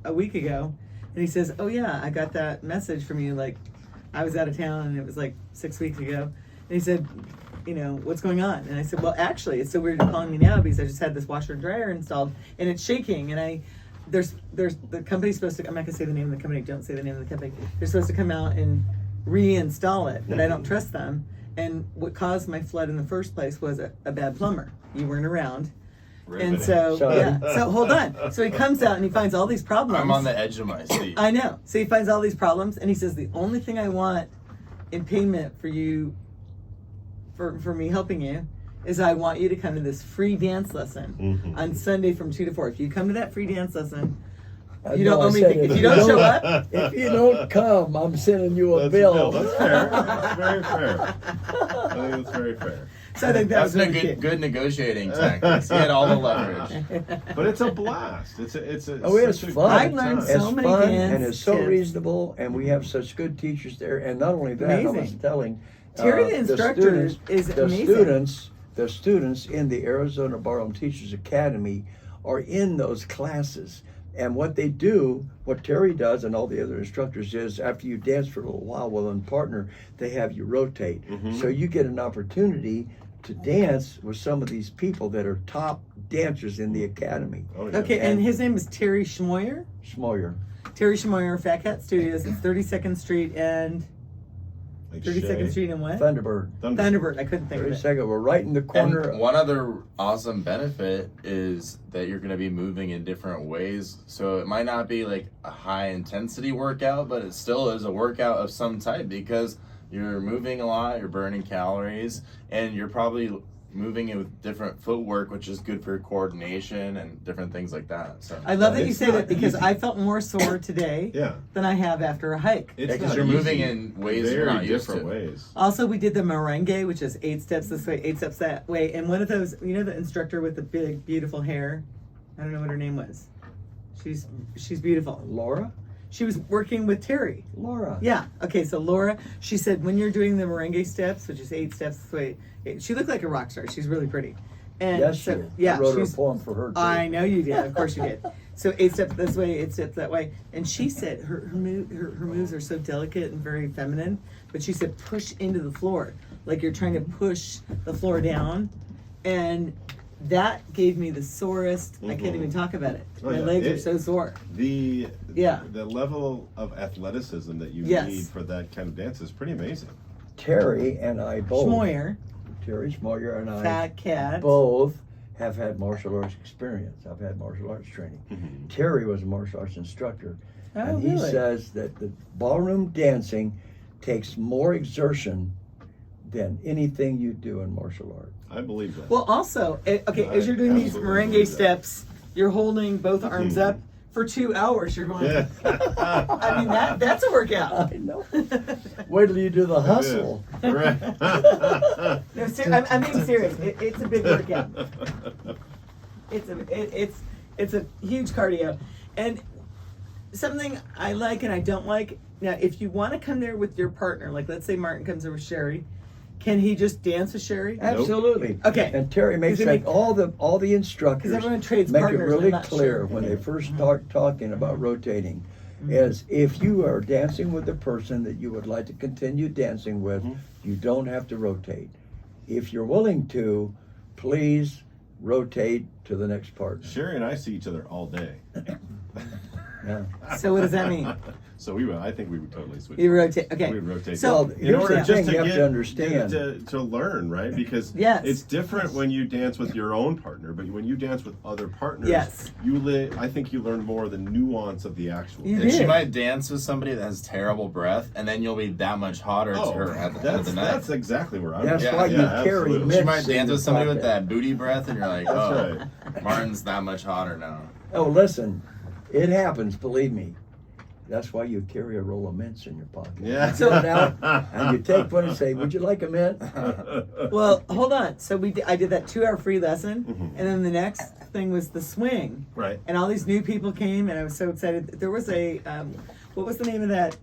a week ago and he says, oh yeah, I got that message from you. Like I was out of town and it was like 6 weeks ago. And he said, what's going on? And I said, well, actually, it's so weird you're calling me now because I just had this washer and dryer installed and it's shaking. And there's the company's supposed to, I'm not gonna say the name of the company, don't say the name of the company. They're supposed to come out and reinstall it, but I don't trust them. And what caused my flood in the first place was a bad plumber. You weren't around. And so, Sorry. yeah. So hold on. So he comes out and he finds all these problems. I'm on the edge of my seat. I know. So he finds all these problems and he says, the only thing I want in payment for you, for me helping you, is I want you to come to this free dance lesson on Sunday from 2 to 4. If you come to that free dance lesson, you don't No, I owe me. said If you don't show up, if you don't come, I'm sending you a bill. That's fair. That's very fair. I think that's very fair. so I think that That's was a really cute. good negotiating tactics. He had all the leverage. But it's a blast. It's a Oh, it's such a fun. I good learned time. so It's many fun dance and it's so tips. reasonable, and we have such good teachers there. And not only that, I was Amazing. telling Terry, the instructor, students, is the amazing. the students in the Arizona Ballroom Teachers Academy are in those classes. And what they do, what Terry does and all the other instructors is, after you dance for a little while with a partner, they have you rotate. So you get an opportunity to dance with some of these people that are top dancers in the academy. Oh, yeah. Okay, and his name is Terry Schmoyer. Schmoyer. Terry Schmoyer, Fat Cat Studios. It's 32nd Street and Like 32nd Shay. Street and what? Thunderbird. Thunderbird. I couldn't think of it. 32nd. We're right in the corner. And one other awesome benefit is that you're going to be moving in different ways. So it might not be like a high intensity workout, but it still is a workout of some type because you're moving a lot, you're burning calories, and you're probably moving it with different footwork, which is good for coordination and different things like that. So I love that you It's say not that because easy. I felt more sore today Yeah. than I have after a hike. It's because not you're moving easy. in ways Very you're not used different to. ways. Also, we did the merengue, which is 8 steps this way, 8 steps that way. And one of those, the instructor with the big, beautiful hair. I don't know what her name was. She's beautiful. Laura? She was working with Terry. Laura. Yeah. Okay. So Laura, she said when you're doing the merengue steps, which is 8 steps this way, she looked like a rock star. She's really pretty. And Yes, so, she did. yeah, I wrote her a she's. poem for her, too. I know you did. Of course you did. So 8 steps this way, 8 steps that way. And she said her moves are so delicate and very feminine. But she said push into the floor, like you're trying to push the floor down. And that gave me the sorest. I can't even talk about it. Oh, My yeah. legs are so sore. The Yeah. the level of athleticism that you Yes. need for that kind of dance is pretty amazing. Terry and I both. Schmoyer, Terry Schmoyer and I fat cat. both have had martial arts experience. I've had martial arts training. Terry was a martial arts instructor, Oh, and he really? says that the ballroom dancing takes more exertion than anything you do in martial arts. I believe that. Well, also, okay, I as you're doing these absolutely merengue believe that. steps, you're holding both arms up for 2 hours. You're going. Yeah. I mean, that's a workout. I know. Wait till you do the hustle. Right. No, I'm being serious. It's a big workout. It's a huge cardio, and something I like and I don't like. Now, if you want to come there with your partner, like let's say Martin comes there with Sherry, can he just dance with Sherry? Absolutely. Okay. And Terry makes Does it like make- all the instructors 'Cause everyone trades make it partners, really I'm not clear sure. when they first start talking about rotating. Is if you are dancing with the person that you would like to continue dancing with, you don't have to rotate. If you're willing to, please rotate to the next partner. Sherry and I see each other all day. Yeah. So what does that mean? So I think we would totally switch. You rotate. Okay. We rotate. So Well, in here's order the just thing to you have get to understand. to learn, right? Because Yes. it's different when you dance with your own partner, but when you dance with other partners, Yes. I think you learn more of the nuance of the actual. You dance. And she did. might dance with somebody that has terrible breath, and then you'll be that much hotter to her at the end of the night. That's exactly where I'm. That's at. why you carry absolutely. mitts. She might in dance your with somebody with pocket. that booty breath, and you're like, oh, That's Martin's that much hotter now. Oh, listen, it happens. Believe me. That's why you carry a roll of mints in your pocket. Yeah. You pull it out, and you take one and say, "Would you like a mint?" Well, hold on. So I did that 2 hour free lesson, Mm-hmm. and then the next thing was the swing. Right. And all these new people came, and I was so excited. There was a, what was the name of that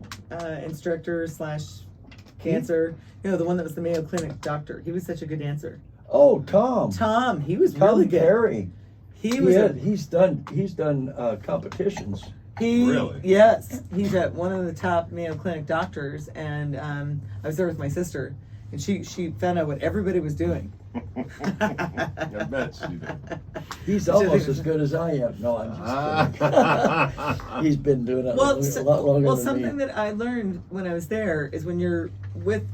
instructor / cancer? You know, the one that was the Mayo Clinic doctor. He was such a good dancer. Oh, Tom. Tom, he was Tom really good. Carey. He was. He's done competitions. Really? Yes, he's at one of the top Mayo Clinic doctors, and I was there with my sister, and she found out what everybody was doing. I bet she did. He's almost as good as I am. No, I'm just kidding. He's been doing it a lot longer well, than something me. that I learned when I was there is when you're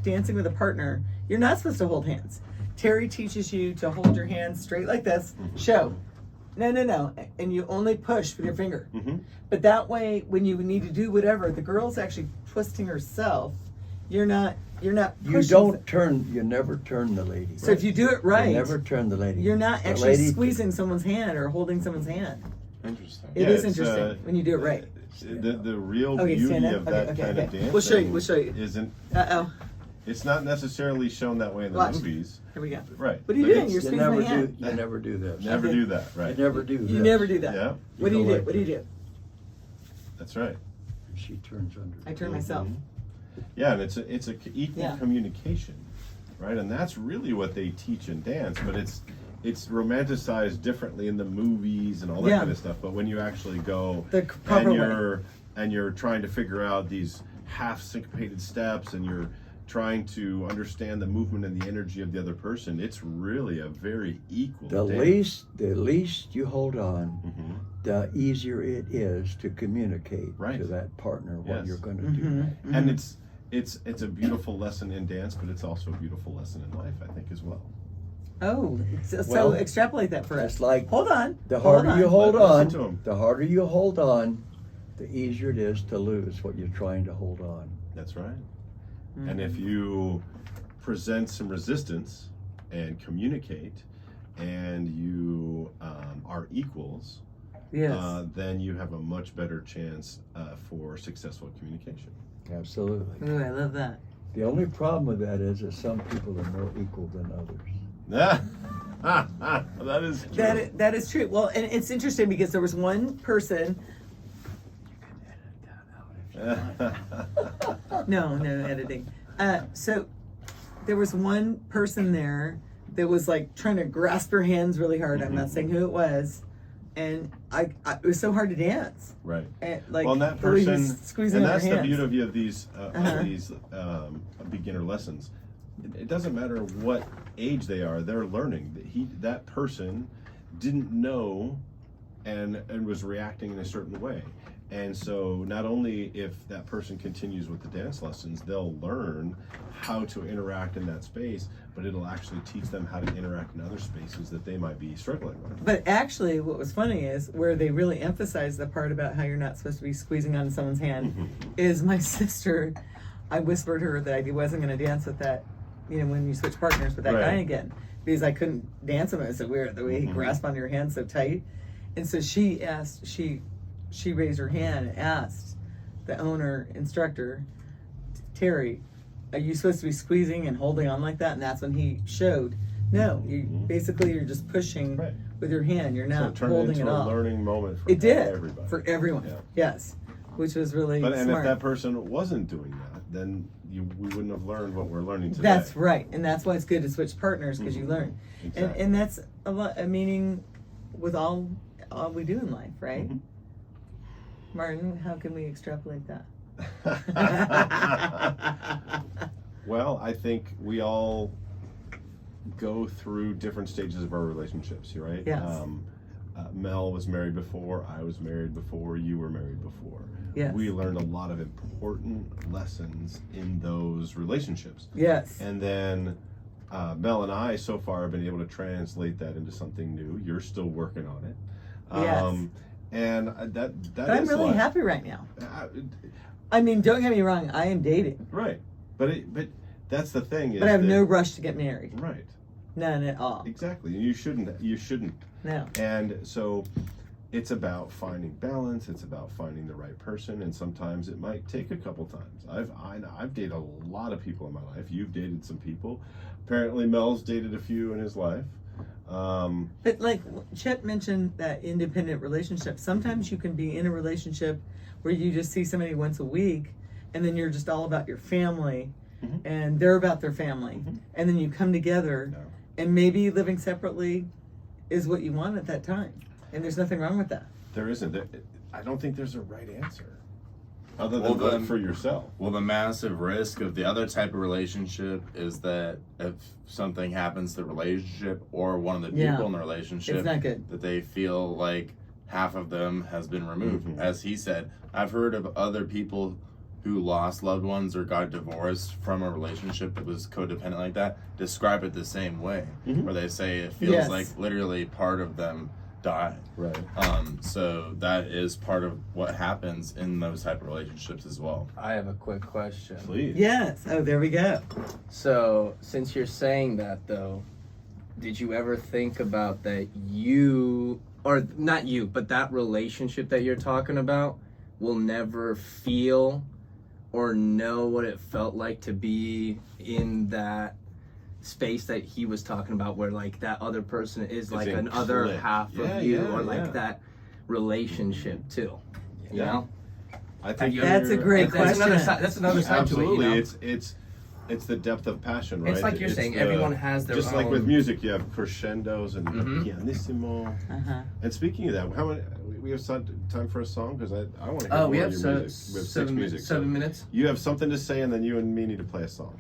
dancing with a partner, you're not supposed to hold hands. Terry teaches you to hold your hands straight like this. Show. No. And you only push with your finger. Mm-hmm. But that way, when you need to do whatever, the girl's actually twisting herself. You're not pushing. You never turn the lady. So if you do it right, You never turn the lady. you're not The actually lady- squeezing someone's hand or holding someone's hand. Interesting. It Yeah, is it's, interesting when you do it right. The real Okay, beauty stand up. of Okay, that okay, kind of okay. dancing We'll show you. isn't. Uh-oh. It's not necessarily shown that way in the Watch. movies. Here we go. Right. What are you But doing? it's- You're You squeezing never my do. hand. You never do this. Never do that, right? You never do this. You never do that. Yeah, What do go you do? like What do you this. do? that's right. She turns under. I turn myself. Yeah, and it's a equal Yeah. communication, right? And that's really what they teach in dance, but it's romanticized differently in the movies and all that Yeah. kind of stuff. But when you actually go The proper and you're trying to figure out these half syncopated steps and you're trying to understand the movement and the energy of the other person, it's really a very equal The dance. least you hold on, Mhm. the easier it is to communicate Right. to that partner what Yes. you're going to Mm-hmm. do. And it's a beautiful lesson in dance, but it's also a beautiful lesson in life, I think, as well. Oh, so Well, extrapolate that for us. It's like Hold on. the Hold harder you on. hold Listen on, to 'em. the harder you hold on, the easier it is to lose what you're trying to hold on. That's right. Mm-hmm. And if you present some resistance and communicate and you are equals, Yes. then you have a much better chance for successful communication. Absolutely. Ooh, I love that. The only problem with that is that some people are more equal than others. That is true. That is true. Well, and it's interesting because there was one person. No editing. So there was one person there that was like trying to grasp her hands really hard. I'm not saying who it was, and it was so hard to dance. Right. And, like, Well, and that the way he person, was squeezing and on her that's the hands. beauty of these Uh-huh. beginner lessons. it doesn't matter what age they are, they're learning. That person didn't know and was reacting in a certain way. And so not only if that person continues with the dance lessons, they'll learn how to interact in that space, but it'll actually teach them how to interact in other spaces that they might be struggling with. But actually, what was funny is where they really emphasized the part about how you're not supposed to be squeezing on someone's hand is my sister. I whispered her that I wasn't going to dance with that, when you switch partners with that guy again, because I couldn't dance with him. It's so weird the way he grasped on your hand so tight. And so she raised her hand and asked the instructor, Terry, are you supposed to be squeezing and holding on like that? And that's when he showed, no, you're just pushing with your hand. You're not holding it off. A learning moment for everybody. For everyone. Yeah. Yes, which was really smart. And if that person wasn't doing that, then we wouldn't have learned what we're learning today. That's right, and that's why it's good to switch partners, because you learn. Exactly. And that's a meaning with all we do in life, right? Martin, how can we extrapolate that? Well, I think we all go through different stages of our relationships, right? Yes. Mel was married before, I was married before, you were married before. Yes. We learned a lot of important lessons in those relationships. Yes. And then Mel and I so far have been able to translate that into something new. You're still working on it. Yes. And that But I'm is really life. happy right now. I mean, don't get me wrong, I am dating. Right. But that's the thing. Is But I have that, no rush to get married. Right. None at all. Exactly. And you shouldn't. No. And so it's about finding balance. It's about finding the right person. And sometimes it might take a couple times. I've dated a lot of people in my life. You've dated some people. Apparently Mel's dated a few in his life. But like Chet mentioned, that independent relationship, sometimes you can be in a relationship where you just see somebody once a week and then you're just all about your family and they're about their family, and then you come together and maybe living separately is what you want at that time, and there's nothing wrong with that. There isn't. I don't think there's a right answer other than vote for yourself. Well, the massive risk of the other type of relationship is that if something happens to the relationship or one of the people in the relationship, it's not good. that they feel like half of them has been removed. As he said, I've heard of other people who lost loved ones or got divorced from a relationship that was codependent like that describe it the same way, where they say it feels like literally part of them died. Right. So that is part of what happens in those type of relationships as well. I have a quick question. Please. Yes. Oh, there we go. So, since you're saying that, though, did you ever think about that you, or not you, but that relationship that you're talking about will never feel or know what it felt like to be in that space that he was talking about, where like that other person is like another half of you, or like that relationship too, you know? I think that's a great question. That's another side absolutely to it, you know? It's the depth of passion, right? It's like you're saying, everyone has their just own. like with music, you have crescendos and pianissimo. And speaking of that, how many? We have time for a song, because I want to hear more we of have your music. We have 6 music. 7 minutes. You have something to say, and then you and me need to play a song.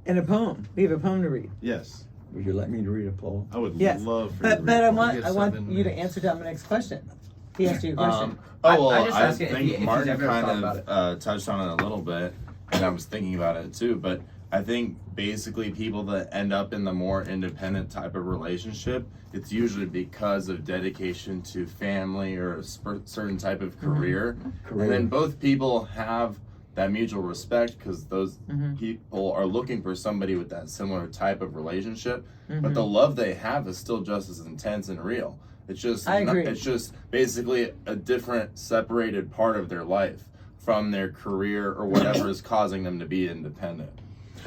And a poem. We have a poem to read. Yes. Would you like me to read a poem? I would Yes. love for you to But read I a want poem. 7 you to minutes. answer Dominic's question. He asked you a question. I just I ask it if think he's Martin ever thought kind about of touched on it a little bit, and I was thinking about it too. But I think basically people that end up in the more independent type of relationship, it's usually because of dedication to family or a certain type of career. And then both people have that mutual respect, because those people are looking for somebody with that similar type of relationship, but the love they have is still just as intense and real. It's just it's just basically a different separated part of their life from their career or whatever is causing them to be independent.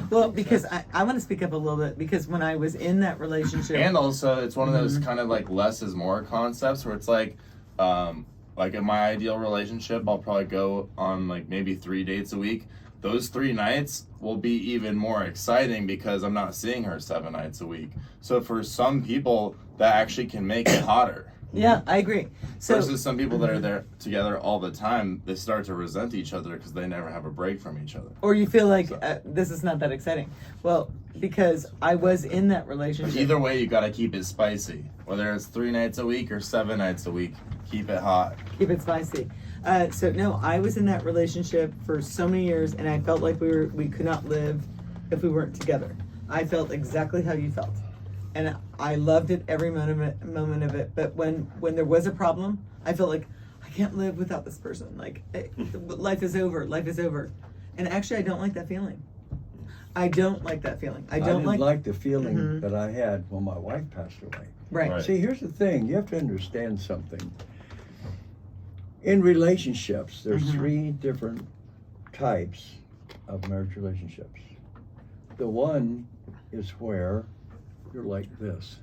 Well, because I want to speak up a little bit, because when I was in that relationship, And also it's one of those kind of like less is more concepts, where it's like in my ideal relationship, I'll probably go on like maybe 3 dates a week. Those 3 nights will be even more exciting because I'm not seeing her 7 nights a week. So for some people, that actually can make it hotter. Yeah, I agree. So Versus some people that are there together all the time, they start to resent each other because they never have a break from each other. or you feel like this is not that exciting. Well, because I was in that But relationship. either way, you got to keep it spicy. Whether it's 3 nights a week or 7 nights a week, keep it hot. Keep it spicy. So no, I was in that relationship for so many years, and I felt like we could not live if we weren't together. I felt exactly how you felt, and I loved it every moment of it. But when there was a problem, I felt like I can't live without this person. Like life is over. Life is over. And actually, I don't like that feeling. I don't like that feeling. I don't didn't like the feeling Mhm. that I had when my wife passed away. right. Right. See, here's the thing. You have to understand something. In relationships, there's Mhm. 3 different types of marriage relationships. The one is where you're like this.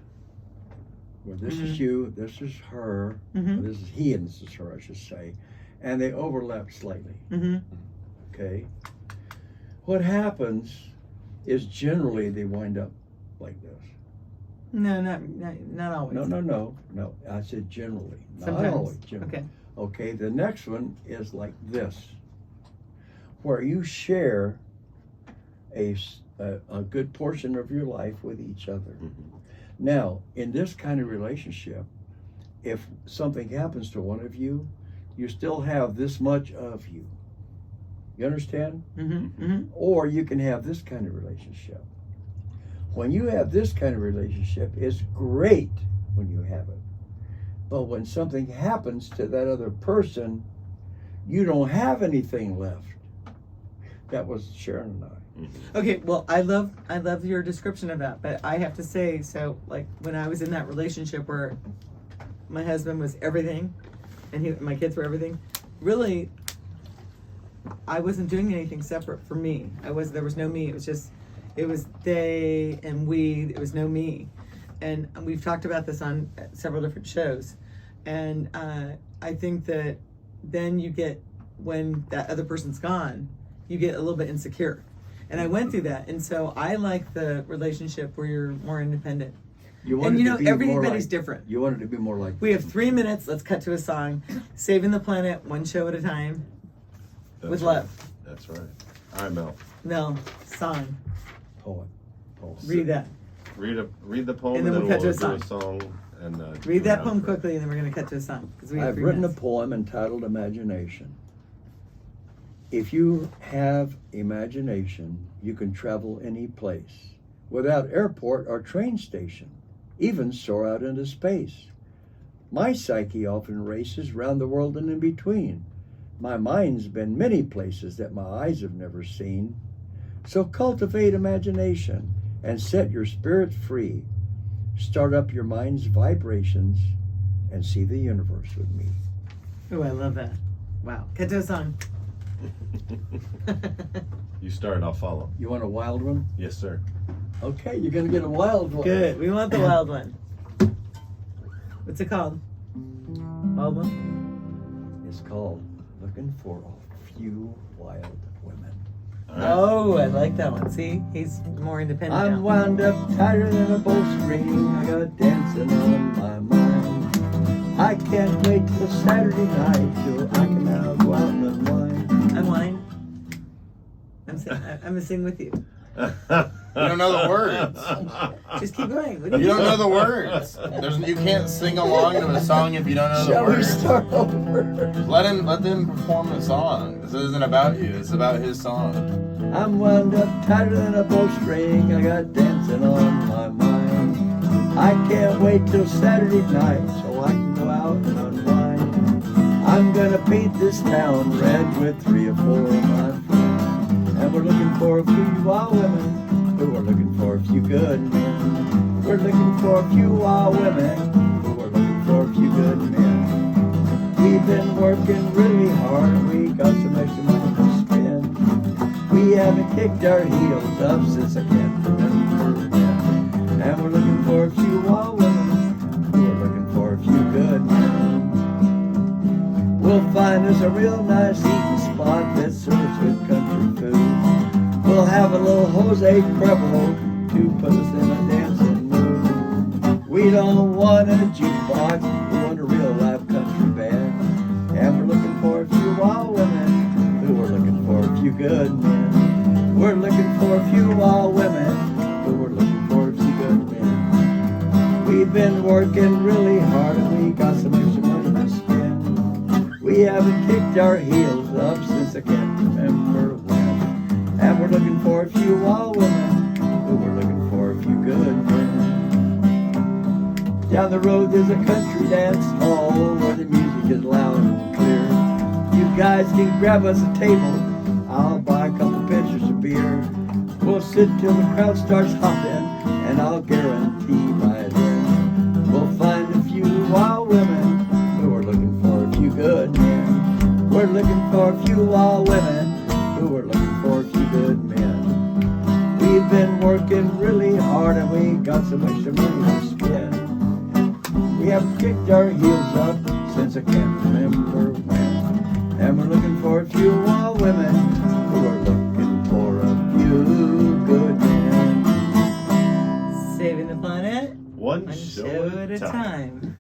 Where this Mhm. is you, this is her, Mhm. this is he, and this is her, I should say. And they overlap slightly. Mm-hmm. Okay? What happens is generally they wind up like this. No, not always. No. I said generally. Not Sometimes. always, generally. Okay. Okay, the next one is like this, where you share a good portion of your life with each other. Mhm. Now, in this kind of relationship, if something happens to one of you, you still have this much of you. You understand? Mm-hmm. Mm-hmm. Or you can have this kind of relationship. When you have this kind of relationship, it's great when you have it. But when something happens to that other person, you don't have anything left. That was Sharon and I. Okay, well, I love your description of that, but I have to say, so like when I was in that relationship where my husband was everything, and my kids were everything, really, I wasn't doing anything separate for me. There was no me. It was they and we. It was no me, and we've talked about this on several different shows, and I think that then you get, when that other person's gone, you get a little bit insecure. And I went through that, and so I like the relationship where you're more independent. Want And it to be more everybody's like- different. You want it to be more like We have 3 minutes. Let's cut to a song. Saving the planet, one show at a time. That's With right. love. That's right. All right, Mel. No, song. poet. Read that. Read the poem, And and then then we'll cut we'll to a do a song. And Read that do poem an outro. quickly, and then we're going to cut to a song. 'Cause we have I've 3 written minutes. a poem entitled Imagination. If you have imagination, you can travel any place, without airport or train station, even soar out into space. My psyche often races round the world and in between. My mind's been many places that my eyes have never seen. So cultivate imagination and set your spirit free. Start up your mind's vibrations and see the universe with me. Oh, I love that. Wow. Cut to a song. You start, I'll follow. You want a wild one? Yes, sir. Okay, you're gonna get a wild one. Good. We want the wild one. What's it called? Wild one? It's called Looking for a Few Wild Women. All right. Oh, I like that one. See, he's more independent I'm now. wound up tighter than a bowstring. I got dancing on my mind. I can't wait till Saturday night till I can now go out and unwind. I'm lying. I'm gonna sing with you. You don't know the words. Just keep going. What You do don't know the words. You can't sing along to a song if you don't know the Shall we words. start over? Let them perform the song. This isn't about you. It's about his song. I'm wound up tighter than a bowstring. I got dancing on my mind. I can't wait till Saturday night so I can go out and unwind. I'm gonna paint this town red with 3 or 4 of my friends. And we're looking for a few wild women who are looking for a few good men. We're looking for a few wild women who are looking for a few good men. We've been working really hard and we got some extra money to spend. We haven't kicked our heels up since I can't remember when. And we're looking for a few wild women who are looking for a few good men. We'll find us a real nice eating spot that serves good country food. We'll have a little Jose Cuervo to put us in a dancing mood. We don't want a jukebox, we want a few good men. We're looking for a few wild women, but we're looking for a few good men. We've been working really hard and we got some extra money to spend. We haven't kicked our heels up since I can't remember when. And we're looking for a few wild women, but we're looking for a few good men. Down the road there's a country dance hall where the music is loud and clear. You guys can grab us a table, I'll buy a couple pitchers of beer. We'll sit till the crowd starts hopping, and I'll guarantee by then we'll find a few wild women, but we're looking for a few good men. We're looking for a few wild women, but we're looking for a few good men. We've been working really hard and we got some extra money to spend. We haven't kicked our heels up since I can't remember when. And we're looking for a few wild women, who are looking for a few good men. Saving the planet One show at a time.